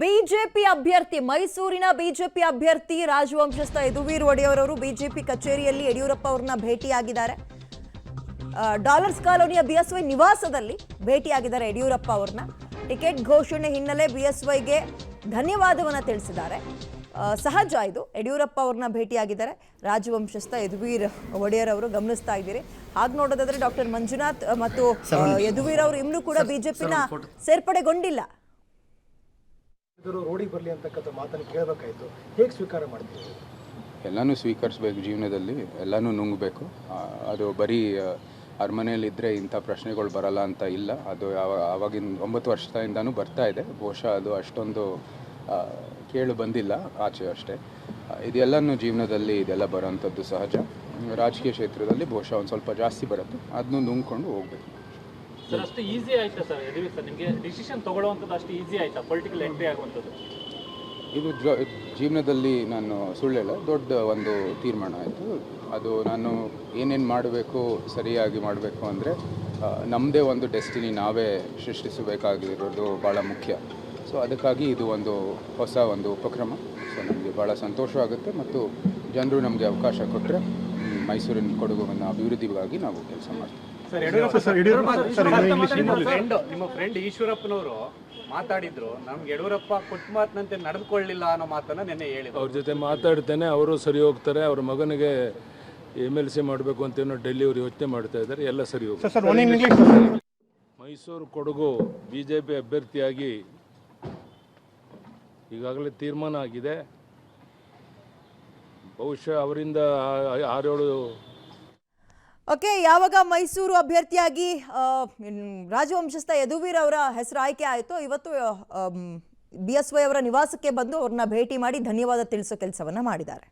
BJP ಅಭ್ಯರ್ಥಿ ಮೈಸೂರಿನ BJP ಅಭ್ಯರ್ಥಿ ರಾಜವಂಶಸ್ಥ ಯದುವೀರ್ ಒಡೆಯರ್ ಅವರು ಬಿಜೆಪಿ ಕಚೇರಿಯಲ್ಲಿ ಯಡಿಯೂರಪ್ಪ ಅವರನ್ನ ಭೇಟಿಯಾಗಿದ್ದಾರೆ. ಡಾಲರ್ಸ್ ಕಾಲೋನಿಯ ಬಿಎಸ್ವೈ ನಿವಾಸದಲ್ಲಿ ಭೇಟಿಯಾಗಿದ್ದಾರೆ ಯಡಿಯೂರಪ್ಪ ಅವರನ್ನ. ಟಿಕೆಟ್ ಘೋಷಣೆ ಹಿನ್ನೆಲೆ ಬಿಎಸ್ವೈಗೆ ಧನ್ಯವಾದವನ್ನ ತಿಳಿಸಿದ್ದಾರೆ. ಸಹಜ ಇದು. ಯಡಿಯೂರಪ್ಪ ಅವ್ರನ್ನ ಭೇಟಿಯಾಗಿದ್ದಾರೆ ರಾಜವಂಶಸ್ಥ ಯದುವೀರ್ ಒಡೆಯರ್ ಅವರು. ಗಮನಿಸ್ತಾ ಇದ್ದೀರಿ. ಹಾಗೆ ನೋಡೋದಾದ್ರೆ ಡಾಕ್ಟರ್ ಮಂಜುನಾಥ್ ಮತ್ತು ಯದುವೀರ್ ಅವರು ಇನ್ನೂ ಕೂಡ ಬಿಜೆಪಿನ ಸೇರ್ಪಡೆಗೊಂಡಿಲ್ಲ. ರೋಡಿಗೆ ಬರಲಿ ಅಂತಕ್ಕಂಥ ಮಾತನ್ನು ಕೇಳಬೇಕಾಯಿತು. ಹೇಗೆ ಸ್ವೀಕಾರ ಮಾಡ್ತೀವಿ? ಎಲ್ಲನೂ ಸ್ವೀಕರಿಸಬೇಕು ಜೀವನದಲ್ಲಿ, ಎಲ್ಲನೂ ನುಂಗಬೇಕು. ಅದು ಬರೀ ಅರಮನೆಯಲ್ಲಿದ್ದರೆ ಇಂಥ ಪ್ರಶ್ನೆಗಳು ಬರಲ್ಲ ಅಂತ ಇಲ್ಲ. ಅದು ಆವಾಗಿನ 9 ವರ್ಷದಿಂದನೂ ಬರ್ತಾ ಇದೆ. ಬಹುಶಃ ಅದು ಅಷ್ಟೊಂದು ಕೇಳು ಬಂದಿಲ್ಲ ಆಚೆ ಅಷ್ಟೇ. ಇದೆಲ್ಲನೂ ಜೀವನದಲ್ಲಿ ಇದೆಲ್ಲ ಬರೋವಂಥದ್ದು ಸಹಜ. ರಾಜಕೀಯ ಕ್ಷೇತ್ರದಲ್ಲಿ ಬಹುಶಃ ಒಂದು ಸ್ವಲ್ಪ ಜಾಸ್ತಿ ಬರುತ್ತೆ. ಅದನ್ನು ನುಂಗ್ಕೊಂಡು ಹೋಗಬೇಕು. ಸರ್, ಅಷ್ಟು ಈಸಿ ಆಯ್ತಾ ಸರ್ ಯದುವೀರ್ ಸರ್ ನಿಮಗೆ ಡಿಸಿಷನ್ ತಗೊಳ್ಳುವಂಥದ್ದು? ಅಷ್ಟು ಈಸಿ ಆಯ್ತಾ ಪೊಲಿಟಿಕಲ್ ಎಂಟ್ರಿ ಆಗುವಂಥದ್ದು? ಇದು ಜೀವನದಲ್ಲಿ ನಾನು ಸುಳ್ಳೆಲ್ಲ ದೊಡ್ಡ ಒಂದು ತೀರ್ಮಾನ ಆಯಿತು. ಅದು ನಾನು ಏನೇನು ಮಾಡಬೇಕು, ಸರಿಯಾಗಿ ಮಾಡಬೇಕು ಅಂದರೆ ನಮ್ಮದೇ ಒಂದು ಡೆಸ್ಟಿನಿ ನಾವೇ ಸೃಷ್ಟಿಸಬೇಕಾಗಿರೋದು ಭಾಳ ಮುಖ್ಯ. ಸೊ ಅದಕ್ಕಾಗಿ ಇದು ಒಂದು ಹೊಸ ಒಂದು ಉಪಕ್ರಮ. ಸೊ ನಮಗೆ ಭಾಳ ಸಂತೋಷವಾಗುತ್ತೆ ಮತ್ತು ಜನರು ನಮಗೆ ಅವಕಾಶ ಕೊಟ್ಟರೆ ಮೈಸೂರಿನ ಕೊಡಗುವನ್ನು ಅಭಿವೃದ್ಧಿಗಾಗಿ ನಾವು ಕೆಲಸ ಮಾಡ್ತೀವಿ. ನಿಮ್ಮ ಫ್ರೆಂಡ್ ಈಶ್ವರಪ್ಪನವರು ಮಾತಾಡಿದ್ರು, ನಮ್ಗೆ ಯಡಿಯೂರಪ್ಪ ಕೊಟ್ಟ ಮಾತಿನಂತೆ ನಡೆದುಕೊಳ್ಳಿಲ್ಲ ಅನ್ನೋ ಮಾತನ್ನ ನೆನ್ನೆ ಹೇಳಿದ್ರು. ಅವ್ರ ಜೊತೆ ಮಾತಾಡ್ತೇನೆ, ಅವರು ಸರಿ ಹೋಗ್ತಾರೆ. ಅವ್ರ ಮಗನಿಗೆ MLC ಮಾಡಬೇಕು ಅಂತ ಏನೋ ಡೆಲ್ಲಿ ಅವರು ಯೋಚನೆ ಮಾಡ್ತಾ ಇದ್ದಾರೆ. ಎಲ್ಲ ಸರಿ ಹೋಗ್ತಾರೆ. ಮೈಸೂರು ಕೊಡಗು BJP ಅಭ್ಯರ್ಥಿಯಾಗಿ ಈಗಾಗಲೇ ತೀರ್ಮಾನ ಆಗಿದೆ. ಬಹುಶಃ ಅವರಿಂದ 6-7 ಓಕೆ, ಯಾವಾಗ ಮೈಸೂರು ಅಭ್ಯರ್ಥಿಯಾಗಿ ರಾಜವಂಶಸ್ಥ ಯದುವೀರ್ ಅವರ ಹೆಸರು ಆಯ್ಕೆ ಆಯಿತು, ಇವತ್ತು BSY ಅವರ ನಿವಾಸಕ್ಕೆ ಬಂದು ಅವ್ರನ್ನ ಭೇಟಿ ಮಾಡಿ ಧನ್ಯವಾದ ತಿಳಿಸೋ ಕೆಲಸವನ್ನ ಮಾಡಿದ್ದಾರೆ.